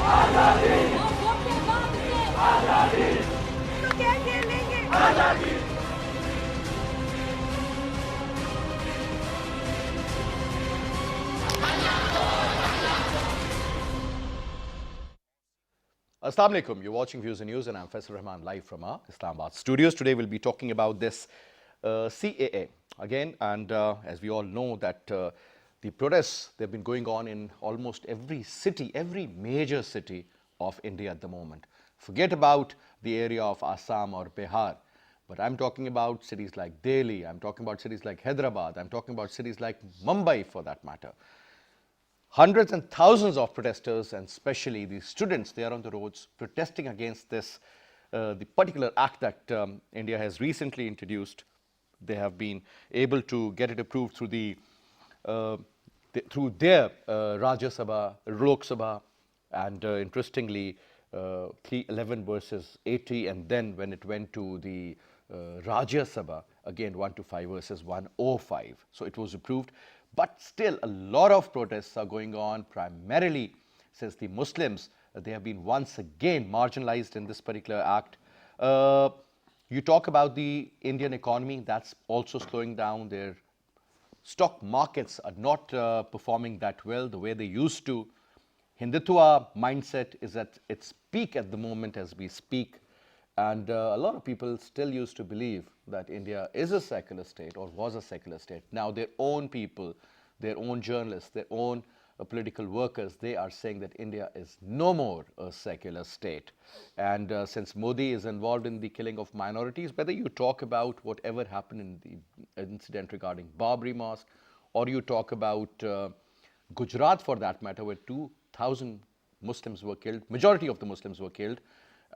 आजादी और वोट के बाद से आजादी तो क्या लेंगे आजादी। Assalamu alaikum. You're watching Views and News, and I'm Faisal Rehman live from our Islamabad studios. Today we'll be talking about this CAA again, and as we all know that the protests, they've been going on in almost every city, every major city of India at the moment. Forget about the area of Assam or Bihar, but I'm talking about cities like Delhi, I'm talking about cities like Hyderabad, I'm talking about cities like Mumbai for that matter. Hundreds and thousands of protesters, and especially the students, they are on the roads protesting against this, the particular act that India has recently introduced. They have been able to get it approved through through their Rajya Sabha, Lok Sabha, and interestingly, 311 versus 80, and then when it went to the Rajya Sabha, again 125 versus 105. So it was approved. But still, a lot of protests are going on, primarily since the Muslims, they have been once again marginalized in this particular act. You talk about the Indian economy, that's also slowing down. Their stock markets are not performing that well the way they used to. Hindutva mindset is at its peak at the moment as we speak. And a lot of people still used to believe that India is a secular state or was a secular state. Now their own people, their own journalists, their own political workers, they are saying that India is no more a secular state. And since Modi is involved in the killing of minorities, whether you talk about whatever happened in the incident regarding Babri Mosque, or you talk about Gujarat for that matter, where 2,000 Muslims were killed, majority of the Muslims were killed.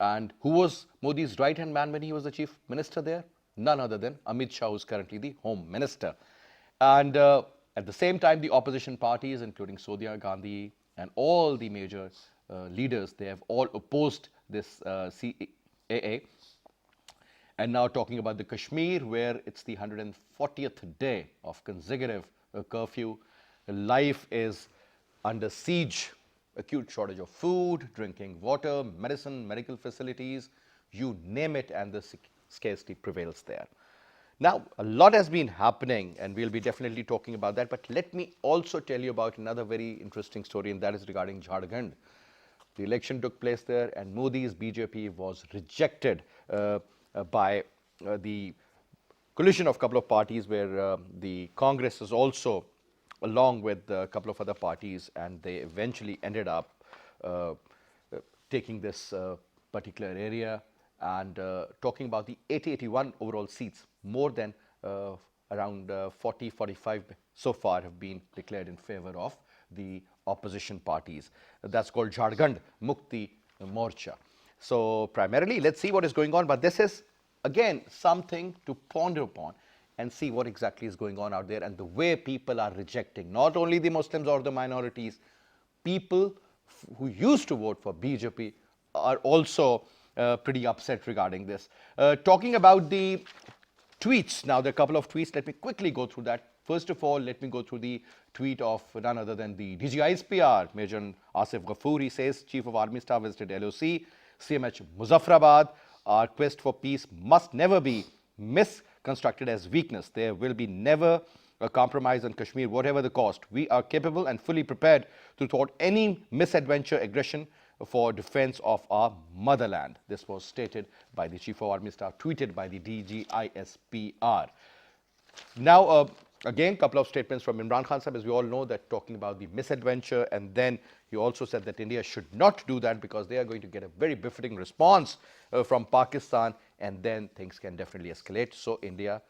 And who was Modi's right-hand man when he was the chief minister there? None other than Amit Shah, who's currently the home minister. And at the same time, the opposition parties, including Sonia Gandhi and all the major leaders, they have all opposed this CAA. And now talking about the Kashmir, where it's the 140th day of consecutive curfew. Life is under siege. Acute shortage of food, drinking water, medicine, medical facilities, you name it, and the scarcity prevails there. Now, a lot has been happening, and we'll be definitely talking about that, but let me also tell you about another very interesting story, and that is regarding Jharkhand. The election took place there, and Modi's BJP was rejected by the coalition of a couple of parties, where the Congress is also along with a couple of other parties, and they eventually ended up taking this particular area and talking about the 81 overall seats, more than around 40, 45 so far have been declared in favor of the opposition parties. That's called Jharkhand Mukti Morcha. So primarily, let's see what is going on, but this is again something to ponder upon and see what exactly is going on out there, and the way people are rejecting not only the Muslims or the minorities, people who used to vote for BJP are also pretty upset regarding this. Talking about the tweets, now there are a couple of tweets, let me quickly go through that. First of all, let me go through the tweet of none other than the DGI's PR, Major Asif Ghafoor. He says, Chief of Army Staff visited LOC, CMH Muzaffarabad. Our quest for peace must never be misconstructed as weakness. There will be never a compromise on Kashmir, whatever the cost. We are capable and fully prepared to thwart any misadventure, aggression for defense of our motherland. This was stated by the Chief of Army Staff, tweeted by the DGISPR. Now, again, a couple of statements from Imran Khan Sahib, as we all know, that talking about the misadventure, and then he also said that India should not do that because they are going to get a very befitting response from Pakistan, and then things can definitely escalate. So India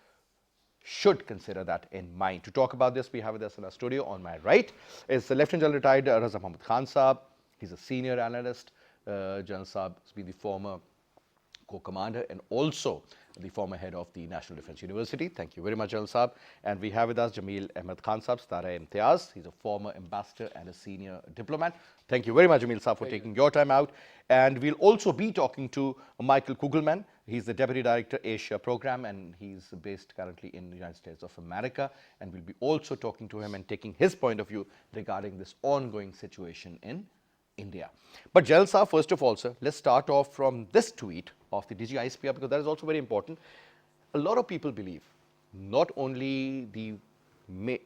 should consider that in mind. To talk about this, we have with us in our studio on my right is the Lieutenant General retired Raza Muhammad Khan Sahib. He's a senior analyst. General Sahib has been the former co-commander and also the former head of the National Defence University. Thank you very much, General Sahib. And we have with us Jamil Ahmed Khan Sahib, Stara Imtiaz. He's a former ambassador and a senior diplomat. Thank you very much, Jamil Sahib, for taking your time out. And we'll also be talking to Michael Kugelman. He's the Deputy Director, Asia Program, and he's based currently in the United States of America. And we'll be also talking to him and taking his point of view regarding this ongoing situation in India. But Jalsa, first of all, sir, let's start off from this tweet of the DGISPR because that is also very important. A lot of people believe not only the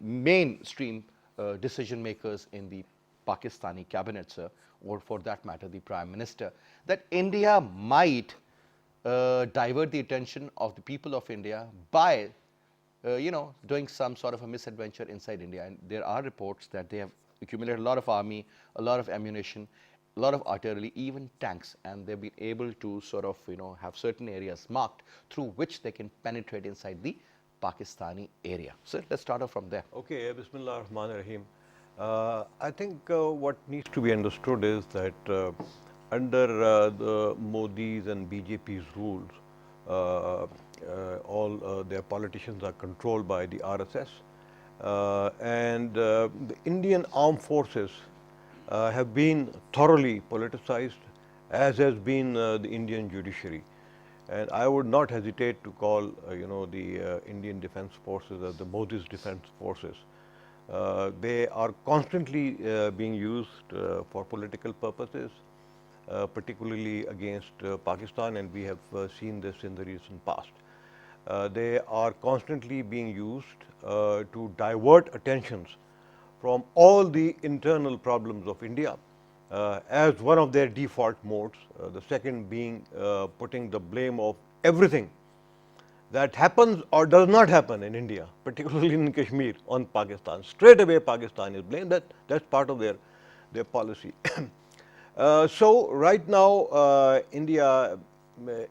mainstream decision makers in the Pakistani cabinet, sir, or for that matter, the Prime Minister, that India might divert the attention of the people of India by doing some sort of a misadventure inside India. And there are reports that they have accumulated a lot of army, a lot of ammunition, a lot of artillery, even tanks, and they've been able to sort of, have certain areas marked through which they can penetrate inside the Pakistani area. So let's start off from there. Okay, Bismillah Rahman Rahim. I think what needs to be understood is that under the Modi's and BJP's rules, all their politicians are controlled by the RSS. And the Indian armed forces have been thoroughly politicized, as has been the Indian judiciary. And I would not hesitate to call, the Indian Defence Forces as the Modi's Defence Forces. They are constantly being used for political purposes, particularly against Pakistan, and we have seen this in the recent past. They are constantly being used to divert attentions from all the internal problems of India as one of their default modes, the second being putting the blame of everything that happens or does not happen in India, particularly in Kashmir, on Pakistan. Straight away Pakistan is blamed. That's part of their policy. So right now India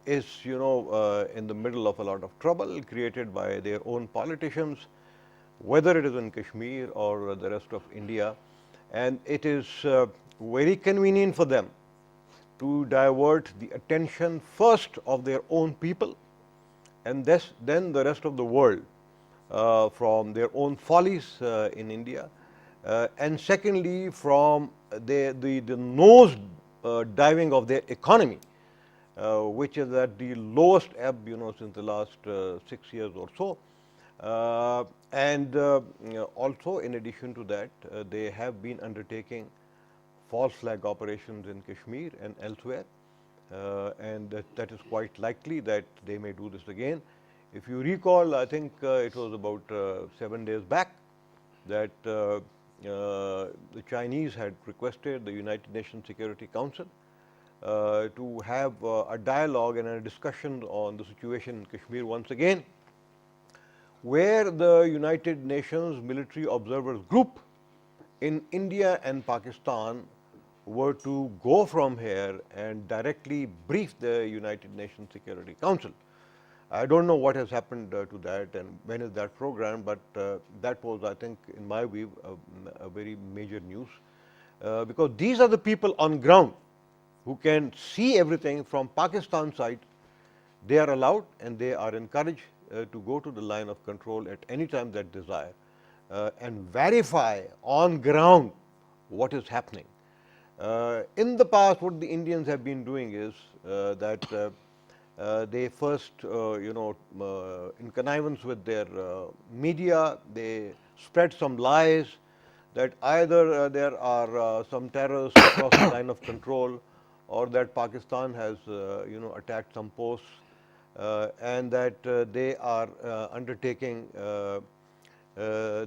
is in the middle of a lot of trouble created by their own politicians, whether it is in Kashmir or the rest of India, and it is very convenient for them to divert the attention first of their own people and then the rest of the world from their own follies in India, and secondly from the nose diving of their economy, which is at the lowest ebb since the last 6 years or so. And also, in addition to that, they have been undertaking false flag operations in Kashmir and elsewhere, and that is quite likely that they may do this again. If you recall, I think it was about 7 days back that the Chinese had requested the United Nations Security Council to have a dialogue and a discussion on the situation in Kashmir once again, where the United Nations Military Observers Group in India and Pakistan were to go from here and directly brief the United Nations Security Council. I don't know what has happened to that and when is that program, but that was, I think, in my view, a very major news, because these are the people on ground who can see everything from Pakistan side. They are allowed and they are encouraged to go to the line of control at any time that desire and verify on ground what is happening. In the past, what the Indians have been doing is that they first, in connivance with their media, they spread some lies that either there are some terrorists across the line of control, or that Pakistan has, attacked some posts, and that they are undertaking their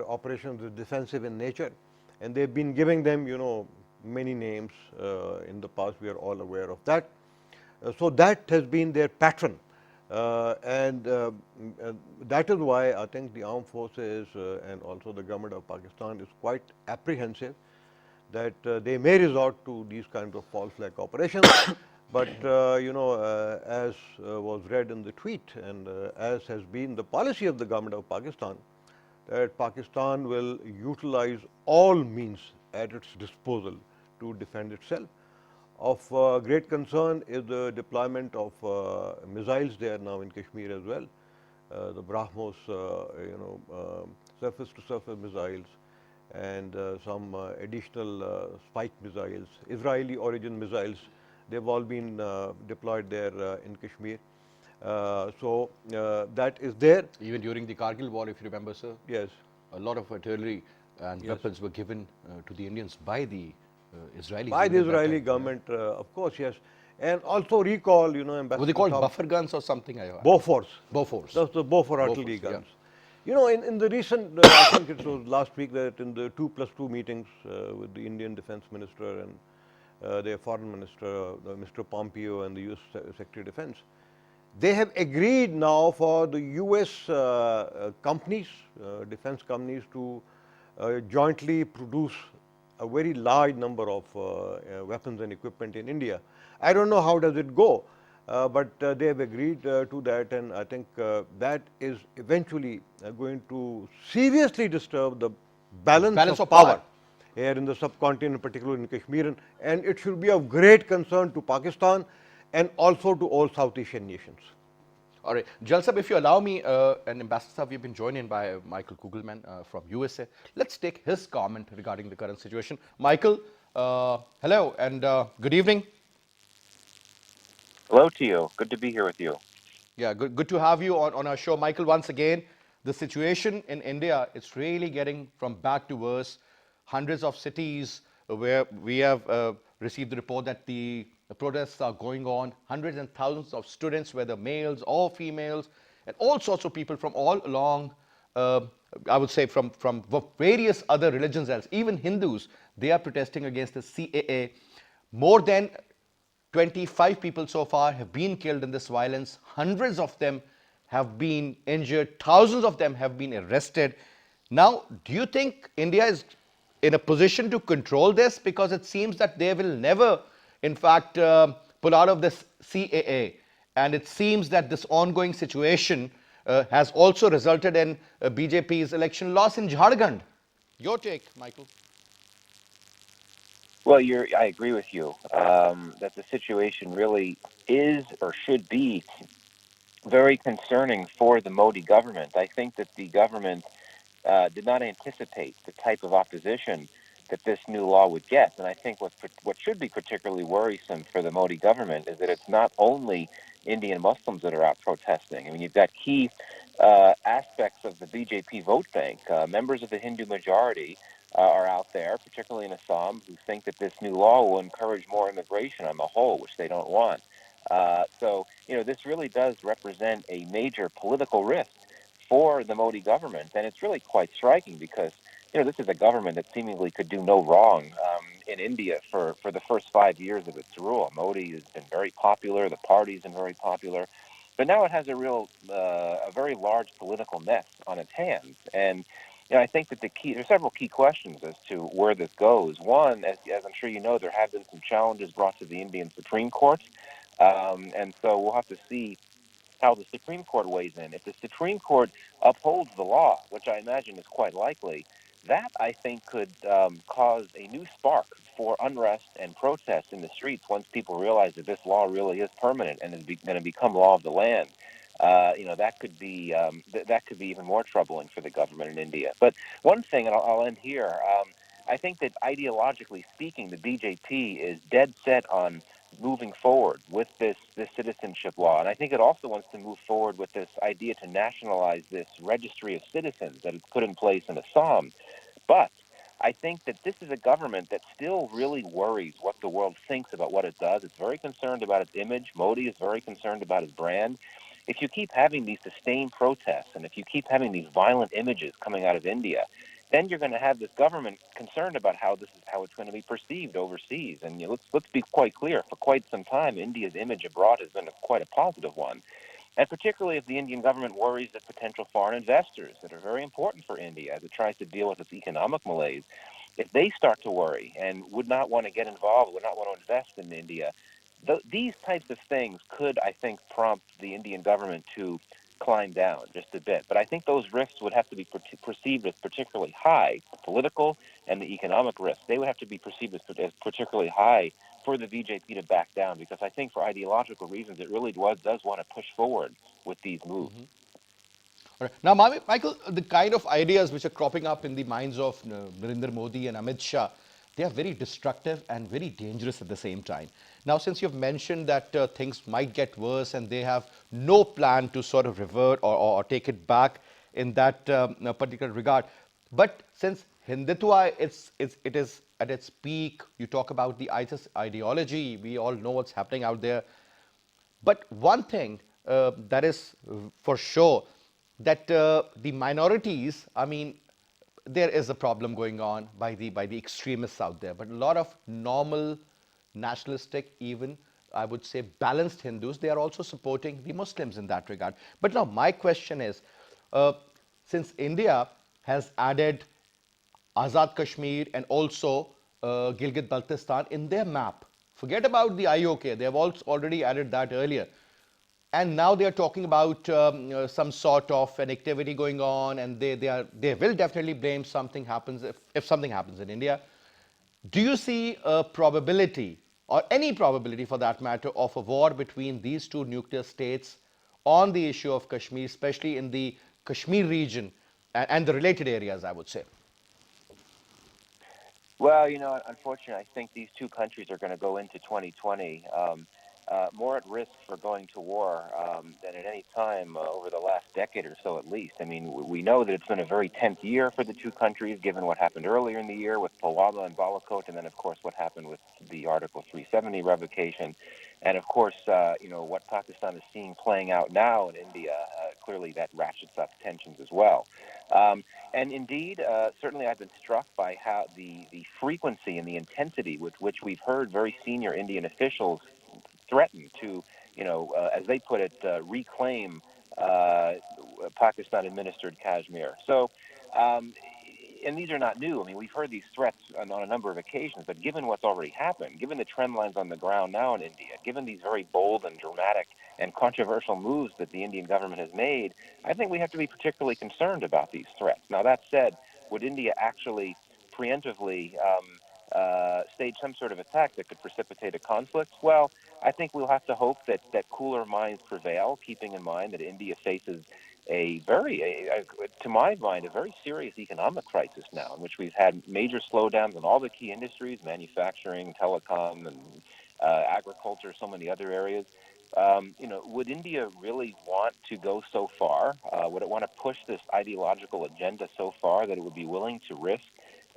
operations is defensive in nature, and they've been giving them, many names in the past. We are all aware of that. So that has been their pattern, and that is why I think the armed forces and also the government of Pakistan is quite apprehensive that they may resort to these kinds of false flag operations. But as was read in the tweet, and as has been the policy of the government of Pakistan, that Pakistan will utilize all means at its disposal to defend itself. Of great concern is the deployment of missiles there now in Kashmir as well, the BrahMos, surface-to-surface missiles, and some additional spike missiles, Israeli origin missiles. They've all been deployed there in Kashmir. So that is there. Even during the Kargil war, if you remember, sir. Yes. A lot of artillery and weapons were given to the Indians by the Israelis. By even the at that Israeli time. government, of course, yes. And also recall, you know, Were they Ambassador called Saab, buffer guns or something? Bofors. Bofors. That's the Bofors artillery Bofors, yeah. guns. You know, in the recent, I think it was last week, that in the 2+2 meetings with the Indian Defense Minister and their Foreign Minister, Mr. Pompeo, and the US Secretary of Defense, they have agreed now for the US companies, defense companies, to jointly produce a very large number of weapons and equipment in India. I don't know how does it go, but they have agreed to that, and I think that is eventually going to seriously disturb the balance of power here in the subcontinent, particularly in Kashmir, and it should be of great concern to Pakistan and also to all South Asian nations. All right. Jalsab, if you allow me, and Ambassador, we've been joined in by Michael Kugelman from USA. Let's take his comment regarding the current situation. Michael, hello and good evening. Hello to you. Good to be here with you. Yeah, good to have you on our show. Michael, once again, the situation in India, it's really getting from bad to worse. Hundreds of cities where we have received the report that the protests are going on. Hundreds and thousands of students, whether males or females, and all sorts of people from all along, I would say from various other religions else, even Hindus, they are protesting against the CAA. More than 25 people so far have been killed in this violence. Hundreds of them have been injured. Thousands of them have been arrested. Now, do you think India is in a position to control this? Because it seems that they will never, in fact, pull out of this CAA. And it seems that this ongoing situation has also resulted in BJP's election loss in Jharkhand. Your take, Michael? Well, I agree with you that the situation really is or should be very concerning for the Modi government. I think that the government did not anticipate the type of opposition that this new law would get. And I think what should be particularly worrisome for the Modi government is that it's not only Indian Muslims that are out protesting. I mean, you've got key aspects of the BJP vote bank. Members of the Hindu majority are out there, particularly in Assam, who think that this new law will encourage more immigration on the whole, which they don't want. So, you know, this really does represent a major political risk for the Modi government. And it's really quite striking because, you know, this is a government that seemingly could do no wrong in India for the first 5 years of its rule. Modi has been very popular. The party's been very popular. But now it has a very large political mess on its hands. And you know, I think that there's several key questions as to where this goes. One, as I'm sure you know, there have been some challenges brought to the Indian Supreme Court. And so we'll have to see how the Supreme Court weighs in. If the Supreme Court upholds the law, which I imagine is quite likely, that, I think, could cause a new spark for unrest and protests in the streets once people realize that this law really is permanent and is going to become law of the land. You know, that could be even more troubling for the government in India. But one thing, and I'll end here, I think that ideologically speaking, the BJP is dead set on moving forward with this citizenship law. And I think it also wants to move forward with this idea to nationalize this registry of citizens that it's put in place in Assam. But I think that this is a government that still really worries what the world thinks about what it does. It's very concerned about its image. Modi is very concerned about his brand. If you keep having these sustained protests and if you keep having these violent images coming out of India, then you're going to have this government concerned about how it's going to be perceived overseas. And you know, let's be quite clear. For quite some time, India's image abroad has been quite a positive one. And particularly if the Indian government worries that potential foreign investors that are very important for India as it tries to deal with its economic malaise, if they start to worry and would not want to get involved, would not want to invest in India, these types of things could, I think, prompt the Indian government to climb down just a bit. But I think those risks would have to be perceived as particularly high, the political and the economic risks. They would have to be perceived as particularly high for the BJP to back down, because I think for ideological reasons it really does want to push forward with these moves. All right. Now, Michael, the kind of ideas which are cropping up in the minds of Narendra Modi and Amit Shah, they are very destructive and very dangerous at the same time. Now, since you've mentioned that things might get worse and they have no plan to sort of revert or take it back in that particular regard, But since Hindutva it is at its peak, you talk about the ISIS ideology, we all know what's happening out there. But one thing that is for sure that the minorities, I mean, there is a problem going on by the extremists out there. But a lot of normal, nationalistic, even I would say balanced Hindus, they are also supporting the Muslims in that regard. But now my question is, since India has added Azad Kashmir and also Gilgit-Baltistan in their map. Forget about the IOK. They have also already added that earlier. And now they are talking about some sort of an activity going on, and they will definitely blame something happens if something happens in India. Do you see a probability, or any probability for that matter, of a war between these two nuclear states on the issue of Kashmir, especially in the Kashmir region and the related areas, I would say? Well, unfortunately, I think these two countries are going to go into 2020 more at risk for going to war than at any time over the last decade or so, at least. I mean, we know that it's been a very tense year for the two countries, given what happened earlier in the year with Pulwama and Balakot, and then, of course, what happened with the Article 370 revocation. And, of course, what Pakistan is seeing playing out now in India, clearly that ratchets up tensions as well. And indeed, certainly I've been struck by how the frequency and the intensity with which we've heard very senior Indian officials threaten to, as they put it, reclaim Pakistan-administered Kashmir. So, and these are not new. I mean, we've heard these threats on a number of occasions, but given what's already happened, given the trend lines on the ground now in India, given these very bold and dramatic and controversial moves that the Indian government has made, I think we have to be particularly concerned about these threats. Now, that said, would India actually preemptively stage some sort of attack that could precipitate a conflict? Well, I think we'll have to hope that cooler minds prevail, keeping in mind that India faces to my mind, a very serious economic crisis now, in which we've had major slowdowns in all the key industries, manufacturing, telecom, and agriculture, so many other areas. Would India really want to go so far? Would it want to push this ideological agenda so far that it would be willing to risk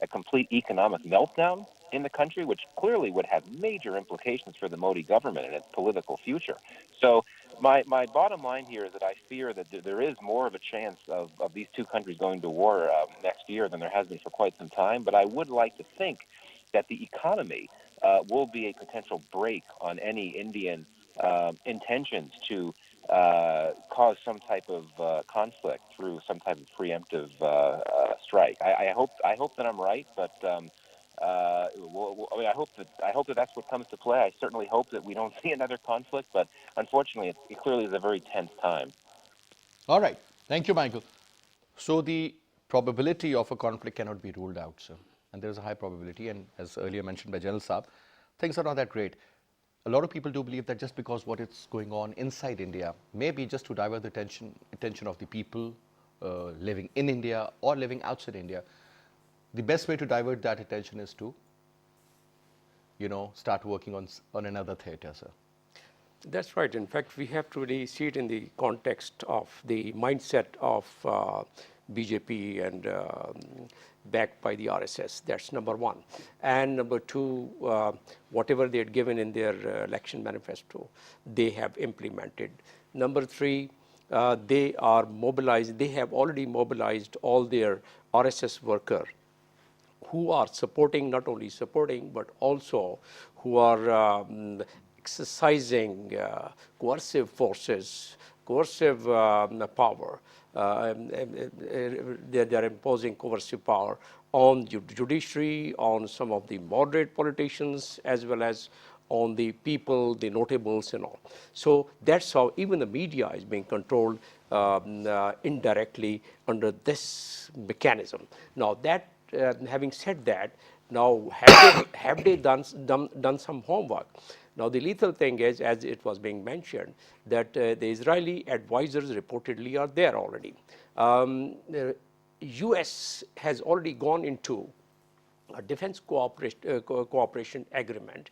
a complete economic meltdown in the country, which clearly would have major implications for the Modi government and its political future? So my bottom line here is that I fear that there is more of a chance of these two countries going to war next year than there has been for quite some time. But I would like to think that the economy will be a potential brake on any Indian intentions to cause some type of conflict through some type of preemptive strike. I hope that I'm right, but I hope that that's what comes to play. I certainly hope that we don't see another conflict, but unfortunately, it clearly is a very tense time. All right. Thank you, Michael. So the probability of a conflict cannot be ruled out, sir. And there is a high probability, and as earlier mentioned by General Saab, things are not that great. A lot of people do believe that just because what is going on inside India, maybe just to divert the attention of the people living in India or living outside India, the best way to divert that attention is to, start working on another theater, sir. That's right. In fact, we have to really see it in the context of the mindset of BJP and backed by the RSS. That's number one. And number two, whatever they had given in their election manifesto, they have implemented. Number three, they are mobilized. They have already mobilized all their RSS workers who are supporting, not only supporting, but also who are exercising coercive forces, coercive power. They are imposing coercive power on the judiciary, on some of the moderate politicians, as well as on the people, the notables and all. So that's how even the media is being controlled indirectly under this mechanism. Now that, having said that, now have they done some homework? Now the lethal thing is, as it was being mentioned, that the Israeli advisors reportedly are there already. The US has already gone into a defense cooperation agreement,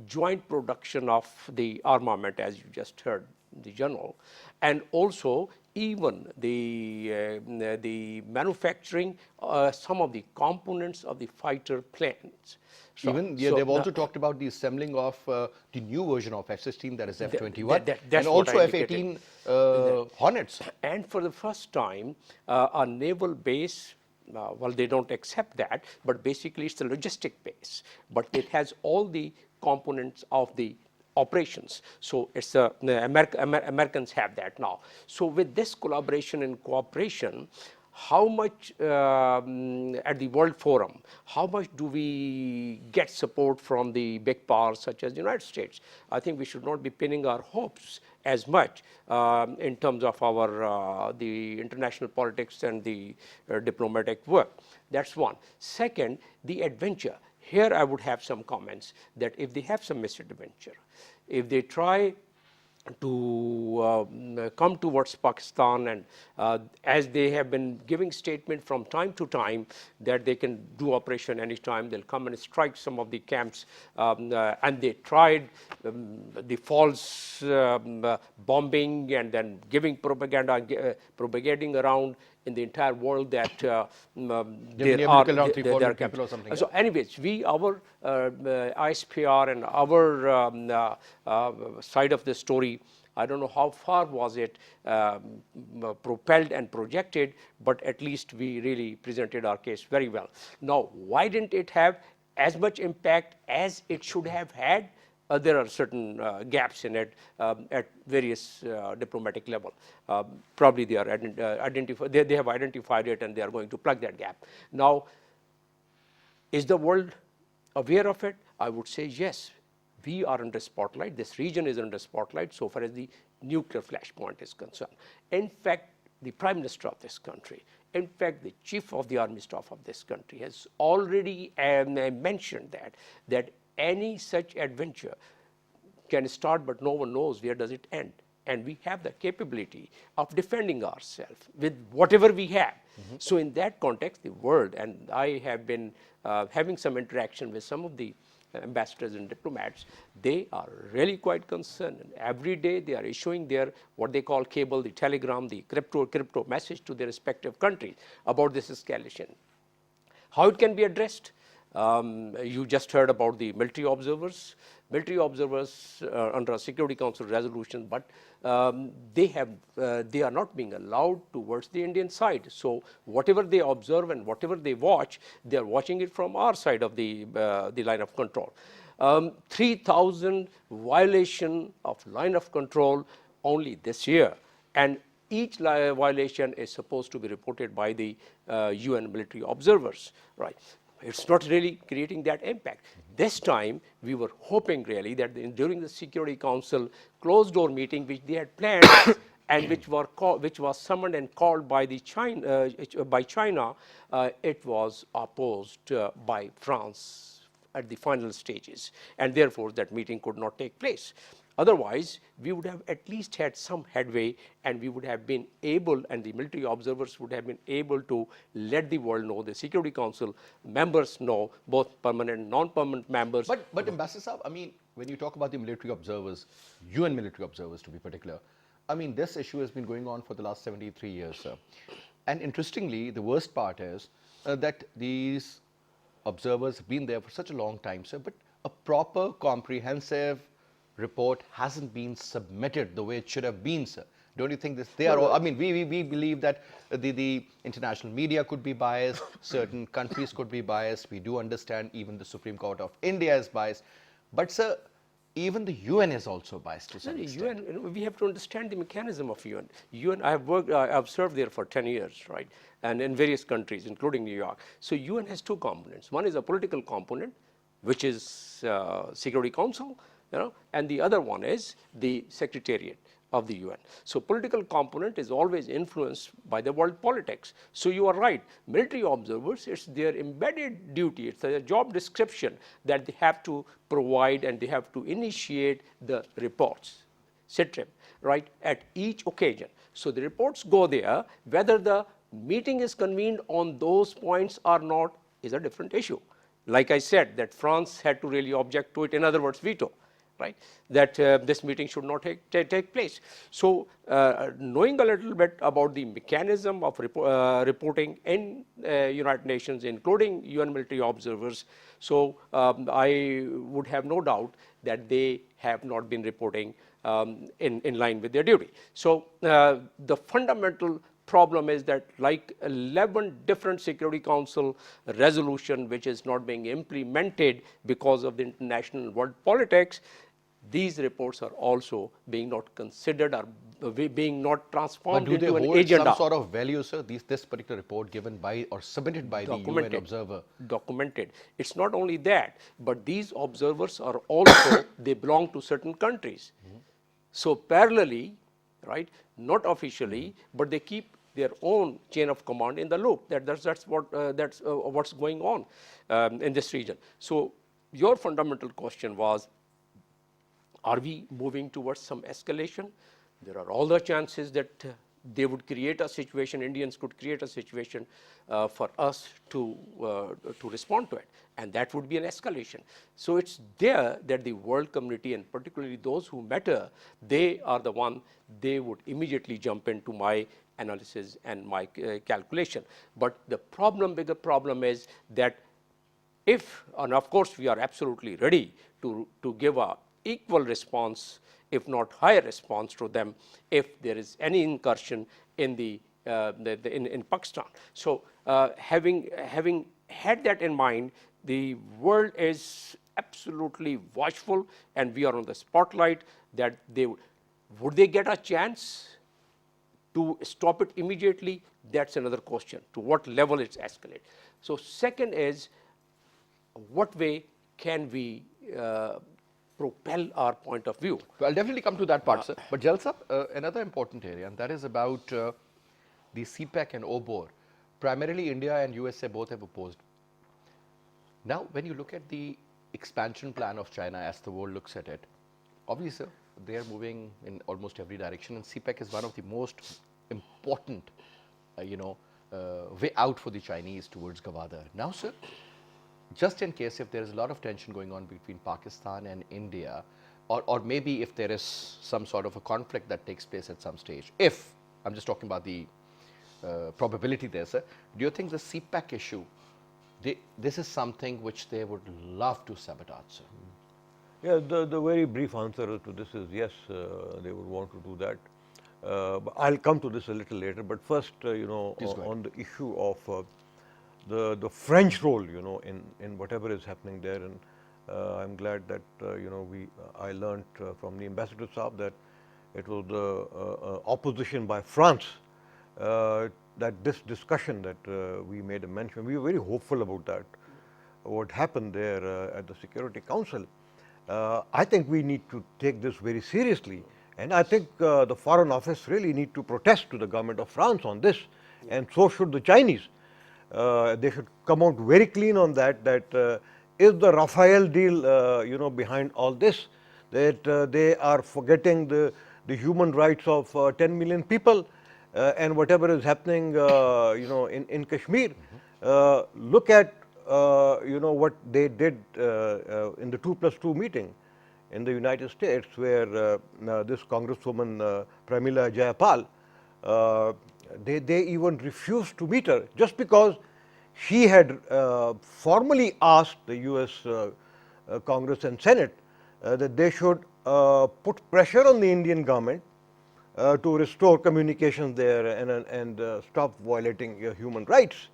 joint production of the armament, as you just heard the general, and also even the manufacturing some of the components of the fighter planes. They've also talked about the assembling of the new version of F-16, that is F-21, that's and what also I F-18 Hornets. And for the first time, a naval base, well, they don't accept that, but basically it's a logistic base. But it has all the components of the operations. So it's the Americans have that now. So with this collaboration and cooperation, how much at the World Forum, how much do we get support from the big powers such as the United States? I think we should not be pinning our hopes as much in terms of our the international politics and the diplomatic work. That's one. Second, the adventure. Here I would have some comments that if they have some misadventure, if they try to come towards Pakistan, and as they have been giving statement from time to time that they can do operation anytime, they'll come and strike some of the camps, and they tried the false bombing and then giving propaganda, propagating around in the entire world that there are camps. or something. So anyways, our ISPR and our side of the story, I don't know how far was it propelled and projected, but at least we really presented our case very well. Now, why didn't it have as much impact as it should have had? There are certain gaps in it at various diplomatic level. Probably they are they have identified it and they are going to plug that gap. Now, is the world aware of it? I would say yes. We are under spotlight. This region is under spotlight so far as the nuclear flashpoint is concerned. In fact, the Prime Minister of this country, in fact, the Chief of the Army Staff of this country has already mentioned that any such adventure can start, but no one knows where does it end. And we have the capability of defending ourselves with whatever we have. So in that context, the world, and I have been having some interaction with some of the ambassadors and diplomats, they are really quite concerned. And every day they are issuing their, what they call cable, the telegram, the crypto message to their respective countries about this escalation. How it can be addressed? You just heard about the military observers. Military observers under a Security Council resolution, but they are not being allowed towards the Indian side. So whatever they observe and whatever they watch, they are watching it from our side of the line of control. 3,000 violation of line of control only this year, and each violation is supposed to be reported by the UN military observers, right? It's not really creating that impact. This time, we were hoping really that during the Security Council closed door meeting, which they had planned and which was summoned and called by China, it was opposed by France at the final stages, and therefore that meeting could not take place. Otherwise, we would have at least had some headway, and we would have been able, and the military observers would have been able to let the world know, the Security Council members know, both permanent and non-permanent members. But Ambassador Saab, I mean, when you talk about the military observers, UN military observers to be particular, I mean, this issue has been going on for the last 73 years, sir. And interestingly, the worst part is that these observers have been there for such a long time, sir, but a proper, comprehensive report hasn't been submitted the way it should have been, sir. Don't you think this? They are all, I mean, we believe that the international media could be biased, certain countries could be biased. We do understand even the Supreme Court of India is biased. But, sir, even the UN is also biased to some extent. UN, we have to understand the mechanism of UN. UN, I have served there for 10 years, right? And in various countries, including New York. So UN has two components. One is a political component, which is Security Council, and the other one is the Secretariat of the UN. So political component is always influenced by the world politics. So you are right, military observers, it's their embedded duty, it's a job description that they have to provide, and they have to initiate the reports, CITRIP, right, at each occasion. So the reports go there. Whether the meeting is convened on those points or not is a different issue. Like I said, that France had to really object to it, in other words, veto. right? That this meeting should not take place. So knowing a little bit about the mechanism of reporting in United Nations, including UN military observers, so I would have no doubt that they have not been reporting in line with their duty. So the fundamental problem is that like 11 different Security Council resolution which is not being implemented because of the international world politics, these reports are also being not considered or being not But transformed do they into an hold agenda. some sort of value, sir? This particular report given by or submitted by the UN observer. Documented. It's not only that, but these observers are also, they belong to certain countries. So parallelly, right, not officially, but they keep their own chain of command in the loop. That's what's going on in this region. So your fundamental question was, are we moving towards some escalation? There are all the chances that they would create a situation, Indians could create a situation for us to respond to it. And that would be an escalation. So it's there that the world community, and particularly those who matter, they are the one, they would immediately jump into my analysis and my calculation. But the bigger problem is that if, and of course we are absolutely ready to give a equal response, if not higher response to them, if there is any incursion in in Pakistan. So having had that in mind, the world is absolutely watchful, and we are on the spotlight that would they get a chance to stop it immediately? That's another question, to what level it's escalated. So second is, what way can we propel our point of view? Well, I'll definitely come to that part, sir. But Jalsa, another important area, and that is about the CPAC and OBOR. Primarily, India and USA both have opposed. Now, when you look at the expansion plan of China as the world looks at it, obviously, sir, they are moving in almost every direction, and CPAC is one of the most important, way out for the Chinese towards Gwadar. Now, sir, just in case if there is a lot of tension going on between Pakistan and India, or maybe if there is some sort of a conflict that takes place at some stage, if, I'm just talking about the probability there, sir, do you think the CPAC issue, this is something which they would love to sabotage, sir? Yeah, the very brief answer to this is yes, they would want to do that. But I'll come to this a little later. But first, on the issue of the French role, in whatever is happening there, and I'm glad that I learned from the Ambassador Saab that it was the opposition by France that this discussion that we made a mention. We were very hopeful about that. What happened there at the Security Council. I think we need to take this very seriously, and I think the Foreign Office really need to protest to the government of France on this, and so should the Chinese. They should come out very clean on that. That is the Rafael deal, behind all this. That they are forgetting the human rights of 10 million people, and whatever is happening, in Kashmir. Look at what they did in the 2+2 meeting in the United States, where this Congresswoman Pramila Jayapal, they even refused to meet her just because she had formally asked the US Congress and Senate that they should put pressure on the Indian government to restore communications there and stop violating human rights.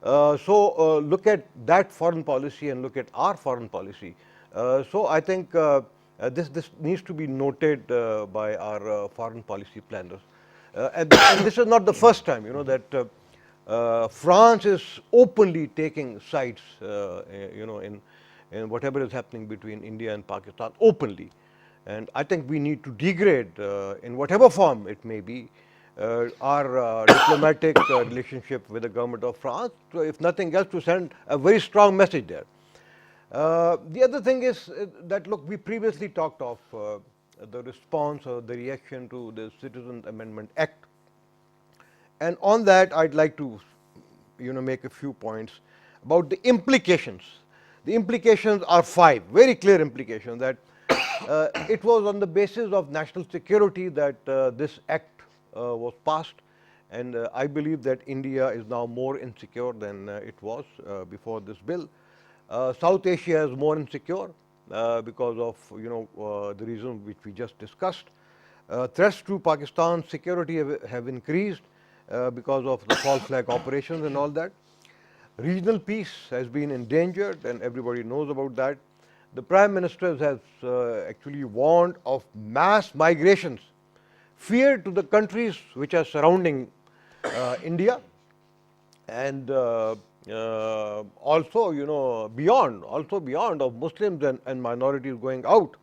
So look at that foreign policy and look at our foreign policy. So I think this needs to be noted by our foreign policy planners. And this is not the first time, that France is openly taking sides, in whatever is happening between India and Pakistan, openly. And I think we need to degrade, in whatever form it may be, our diplomatic relationship with the government of France, so if nothing else, to send a very strong message there. The other thing is that, look, we previously talked of the response or the reaction to the Citizens Amendment Act. And on that, I'd like to, make a few points about the implications. The implications are 5, very clear implications, that It was on the basis of national security that this act was passed, and I believe that India is now more insecure than it was before this bill. South Asia is more insecure because of the reason which we just discussed. Threats to Pakistan's security have increased because of the false flag operations and all that. Regional peace has been endangered, and everybody knows about that. The Prime Minister has actually warned of mass migrations, fear to the countries which are surrounding India, and also, beyond of Muslims and minorities going out.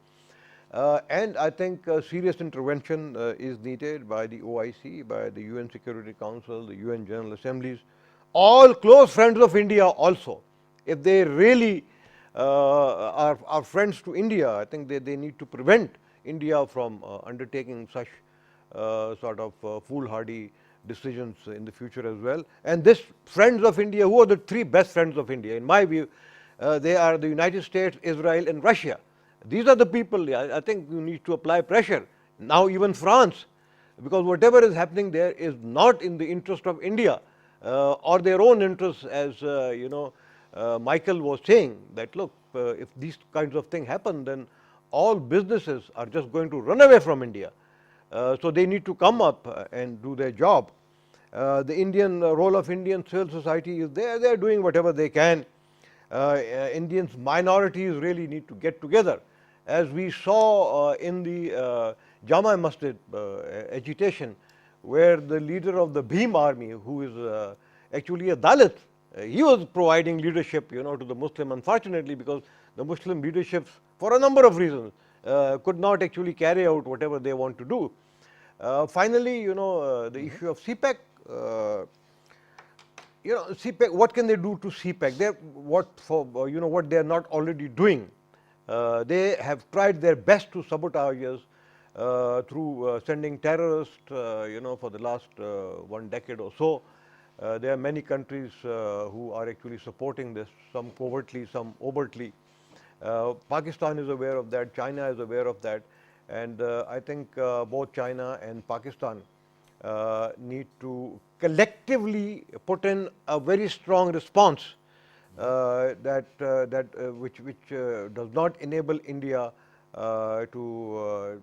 And I think serious intervention is needed by the OIC, by the UN Security Council, the UN General Assemblies, all close friends of India also. If they really are friends to India, I think they need to prevent India from undertaking such sort of foolhardy decisions in the future as well. And this friends of India, who are the three best friends of India? In my view, they are the United States, Israel, and Russia. These are the people. I think you need to apply pressure. Now even France, because whatever is happening there is not in the interest of India or their own interests, as Michael was saying, that look, if these kinds of things happen, then all businesses are just going to run away from India. So they need to come up and do their job. The Indian role of Indian civil society is there. They are doing whatever they can. Indians minorities really need to get together, as we saw in the Jama Masjid agitation, where the leader of the Bhim army, who is actually a Dalit, he was providing leadership to the Muslim, unfortunately, because the Muslim leadership, for a number of reasons, could not actually carry out whatever they want to do. Finally, the issue of CPAC. CPAC, what can they do to CPAC? What they are not already doing. They have tried their best to sabotage us through sending terrorists, for the last 1 decade or so. There are many countries who are actually supporting this, some covertly, some overtly. Pakistan is aware of that, China is aware of that, and I think both China and Pakistan need to collectively put in a very strong response which does not enable India to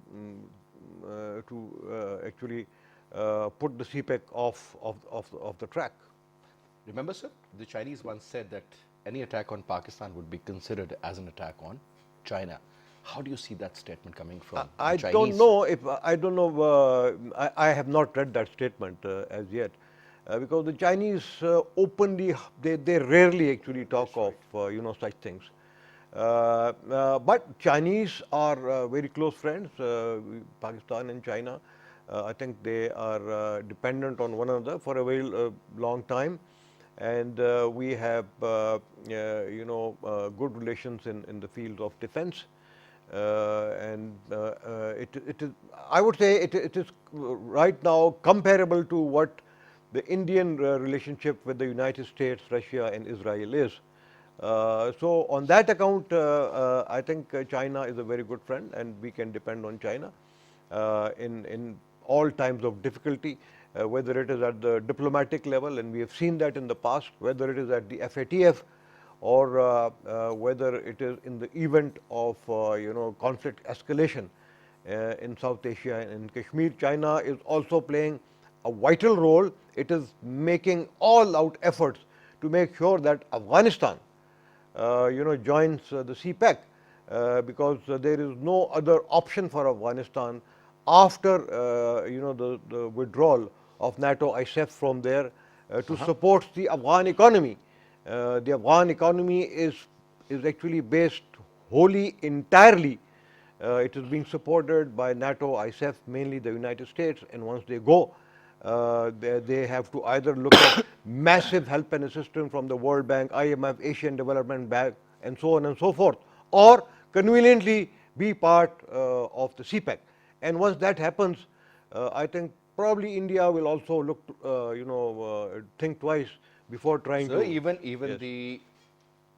actually put the CPAC off the track. Remember, sir, the Chinese once said that any attack on Pakistan would be considered as an attack on China. How do you see that statement coming from I the Chinese? don't know if I don't know. I have not read that statement as yet, because the Chinese openly they rarely actually talk of such things. But Chinese are very close friends. Pakistan and China, I think they are dependent on one another for a very long time, and we have good relations in the field of defense. It is, I would say, it is right now comparable to what the Indian relationship with the United States, Russia, and Israel is. So on that account, I think China is a very good friend, and we can depend on China in all times of difficulty, whether it is at the diplomatic level, and we have seen that in the past, whether it is at the FATF, or whether it is in the event of conflict escalation in South Asia and in Kashmir. China is also playing a vital role. It is making all-out efforts to make sure that Afghanistan joins the CPAC, because there is no other option for Afghanistan after the withdrawal of NATO ISAF from there to support the Afghan economy. The Afghan economy is actually based wholly, entirely. It is being supported by NATO, ISAF, mainly the United States, and once they go, they have to either look at massive help and assistance from the World Bank, IMF, Asian Development Bank, and so on and so forth, or conveniently be part of the CPAC. And once that happens, I think probably India will also look, think twice before trying So to. even Yes. the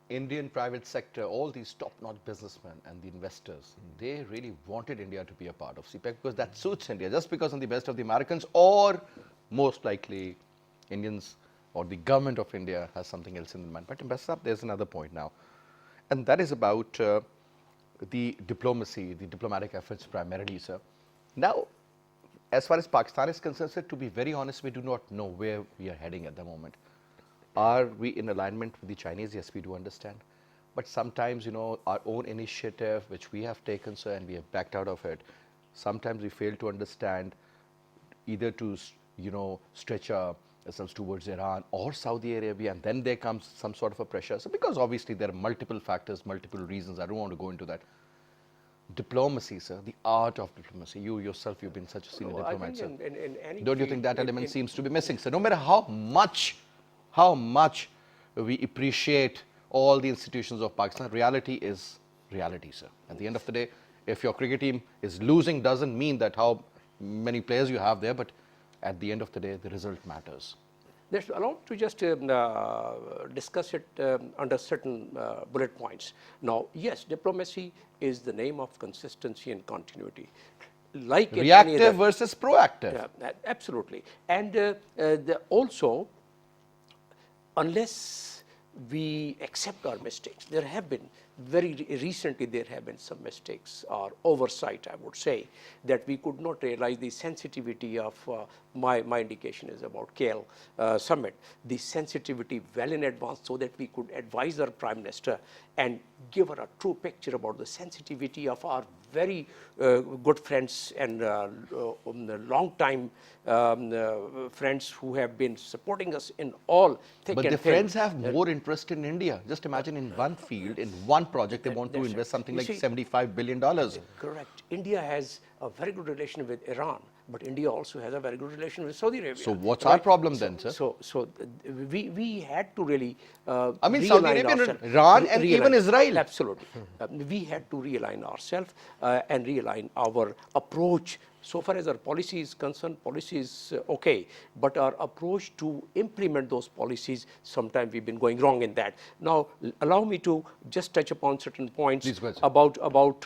Indian private sector, all these top-notch businessmen and the investors, they really wanted India to be a part of CPAC because that suits India, just because on the best of the Americans, or most likely Indians or the government of India has something else in mind. But Basit, there's another point now, and that is about the diplomacy, the diplomatic efforts primarily, sir. Now, as far as Pakistan is concerned, sir, to be very honest, we do not know where we are heading at the moment. Are we in alignment with the Chinese? Yes, we do understand. But sometimes, you know, our own initiative, which we have taken, sir, and we have backed out of it, sometimes we fail to understand either to, you know, stretch ourselves towards Iran or Saudi Arabia, and then there comes some sort of a pressure. So, because obviously there are multiple factors, multiple reasons, I don't want to go into that. Diplomacy, sir, the art of diplomacy. You yourself, you've been such a senior diplomat, sir. In any Don't you field, think that element seems to be missing, sir? No matter how much we appreciate all the institutions of Pakistan, reality is reality, sir. At the end of the day, if your cricket team is losing, doesn't mean that how many players you have there, but at the end of the day, the result matters. Let's allow me to just discuss it under certain bullet points. Now, yes, diplomacy is the name of consistency and continuity. Like in any Reactive other- versus proactive. Yeah, absolutely. And also, unless we accept our mistakes, there have been recently there have been some mistakes or oversight, I would say, that we could not realize the sensitivity of my indication is about KL summit, the sensitivity well in advance so that we could advise our Prime Minister and give her a true picture about the sensitivity of our very good friends and long time friends who have been supporting us in all thick But and the thin. friends have more interest in India. Just imagine in one field, in one project, they want to That's invest right. something You like see, $75 billion. Correct. India has a very good relation with Iran, but India also has a very good relation with Saudi Arabia. So what's our problem then, sir? So we had to really I mean, Saudi realign Arabia, ourselves. Iran, and even Realign. Israel. Absolutely. We had to realign ourselves and realign our approach. So far as our policy is concerned, policy is okay, but our approach to implement those policies, sometimes we've been going wrong in that. Now, allow me to just touch upon certain points Please go ahead, sir. about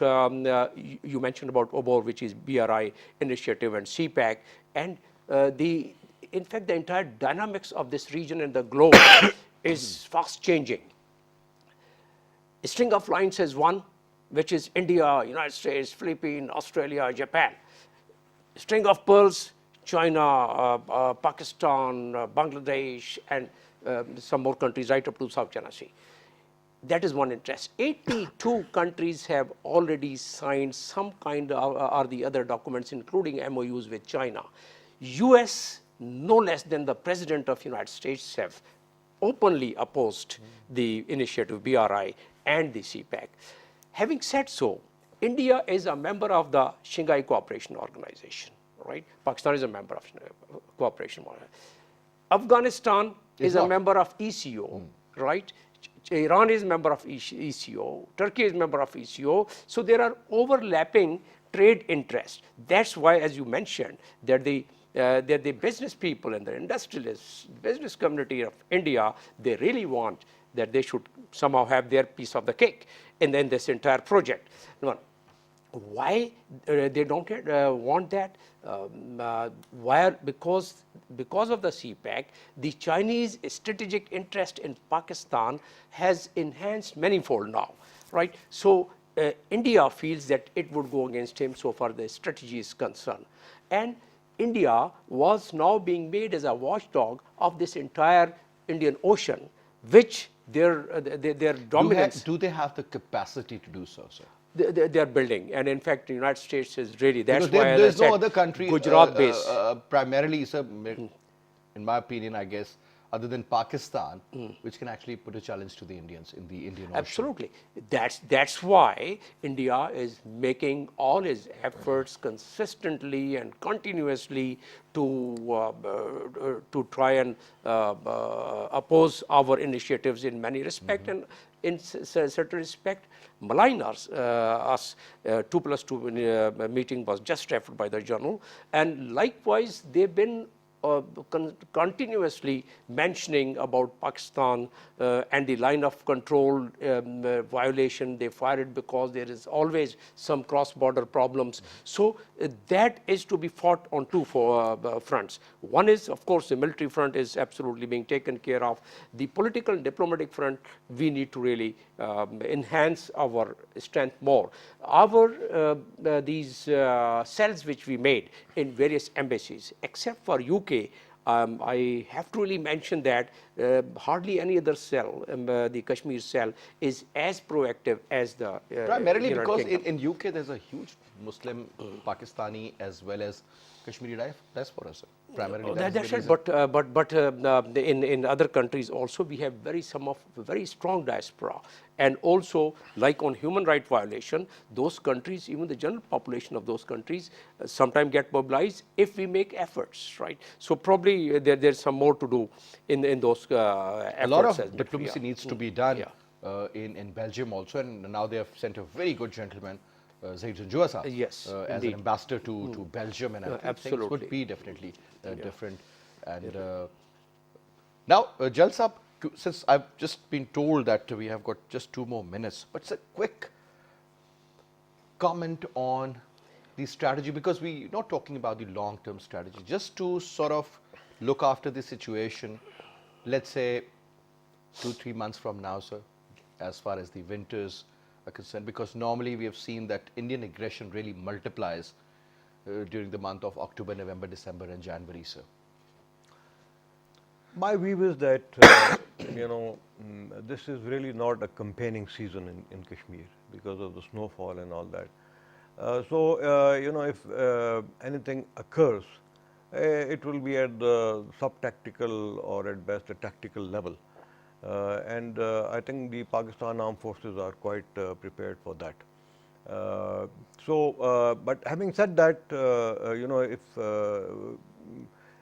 you mentioned about OBOR, which is BRI initiative, and CPAC, and in fact, the entire dynamics of this region and the globe is fast changing. A string of lines is one, which is India, United States, Philippines, Australia, Japan. String of pearls, China, Pakistan, Bangladesh, and some more countries right up to South China Sea. That is one interest. 82 countries have already signed some kind of or the other documents, including MOUs with China. US, no less than the President of the United States, have openly opposed the initiative BRI and the CPAC. Having said so, India is a member of the Shanghai Cooperation Organization, right? Pakistan is a member of Cooperation Organization. Afghanistan is a member of ECO, right? Iran is a member of ECO. Turkey is a member of ECO. So there are overlapping trade interests. That's why, as you mentioned, that the business people and the industrialists, business community of India, they really want that they should somehow have their piece of the cake and then this entire project. Now, why they don't want that? Because of the CPAC, the Chinese strategic interest in Pakistan has enhanced manifold now, right? So India feels that it would go against him so far the strategy is concerned. And India was now being made as a watchdog of this entire Indian Ocean, which their dominance. Do they have the capacity to do so, sir? They are building, and in fact, the United States is really. That's Because why there's no other country, Gujarat based. primarily, sir, in my opinion, I guess, other than Pakistan, which can actually put a challenge to the Indians in the Indian Ocean. Absolutely. That's why India is making all its efforts consistently and continuously to try and oppose our initiatives in many respects, and in certain respect malign us. 2+2 meeting was just referred by the journal, and likewise they've been continuously mentioning about Pakistan and the line of control violation. They fire it because there is always some cross-border problems. So that is to be fought on two fronts. One is, of course, the military front is absolutely being taken care of. The political and diplomatic front, we need to really enhance our strength more. These cells which we made in various embassies, except for UK, I have to really mention that hardly any other cell, the Kashmir cell, is as proactive as the primarily United because Kingdom. in UK there's a huge Muslim, Pakistani as well as Kashmiri diaspora, sir. Primarily That's the right, reason. but in other countries also we have some of very strong diaspora, and also like on human right violation, those countries, even the general population of those countries, sometimes get mobilized if we make efforts, right? So probably there's some more to do in those efforts. A lot of as diplomacy yeah. needs to be done Yeah. in Belgium also, and now they have sent a very good gentleman, Saeed Yes, as an indeed. ambassador to Belgium, and I think things absolutely. would be definitely different. And now, Jalsab, since I've just been told that we have got just 2 more minutes, but it's a quick comment on the strategy, because we're not talking about the long-term strategy, just to sort of look after the situation, let's say 2-3 months from now, sir, as far as the winters are concerned, because normally we have seen that Indian aggression really multiplies during the month of October, November, December and January, sir. My view is that, this is really not a campaigning season in Kashmir because of the snowfall and all that. If anything occurs, it will be at the sub-tactical or at best a tactical level. I think the Pakistan Armed Forces are quite prepared for that. But having said that,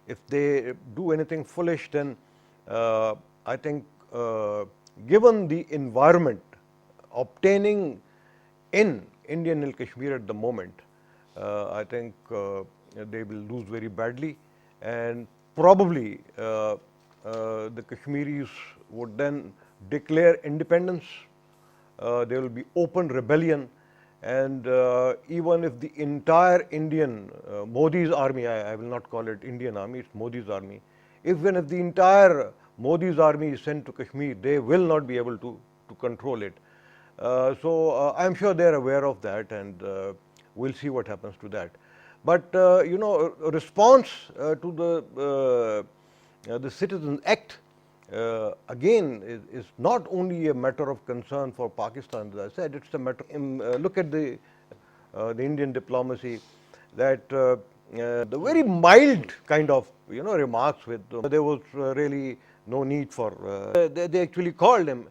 if they do anything foolish, then I think given the environment obtaining in Indian Kashmir at the moment, I think they will lose very badly, and probably the Kashmiris would then declare independence. There will be open rebellion, and even if the entire Indian Modi's army, I will not call it Indian army, it's Modi's army, even if the entire Modi's army is sent to Kashmir, they will not be able to control it. I'm sure they're aware of that, and we'll see what happens to that. But response to the Citizens Act again is not only a matter of concern for Pakistan. As I said, it's a matter. Look at the Indian diplomacy, that the very mild kind of remarks with there was really no need for. They actually called them.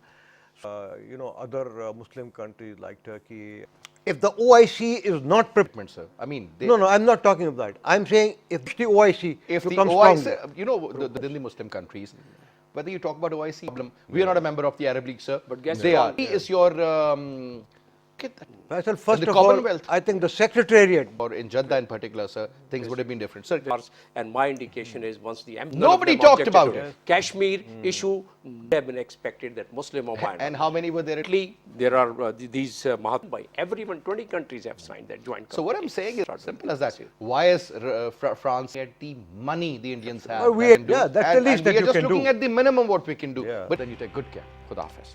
Other Muslim countries like Turkey. If the OIC is not prepared, Sir, I mean, no, I'm not talking of that. I'm saying if the OIC, if the becomes OIC, strong, within the Muslim countries, whether you talk about OIC problem, we are not a member of the Arab League, sir. But guess they what? are. Is your Faisal, first the of all, Commonwealth, I think the Secretariat, or in Jeddah in particular, sir, things would have been different. Sir, And my indication is once the Nobody talked about it. Kashmir issue, have been expected that Muslim or minor. and how many were there? There are these by everyone, 20 countries have signed that joint. So what I'm saying is simple as that. Why is France at the money the Indians have? Well, that's the least and that we are you just can looking do. at the minimum what we can do. Yeah. But then you take good care. Khuda Hafiz.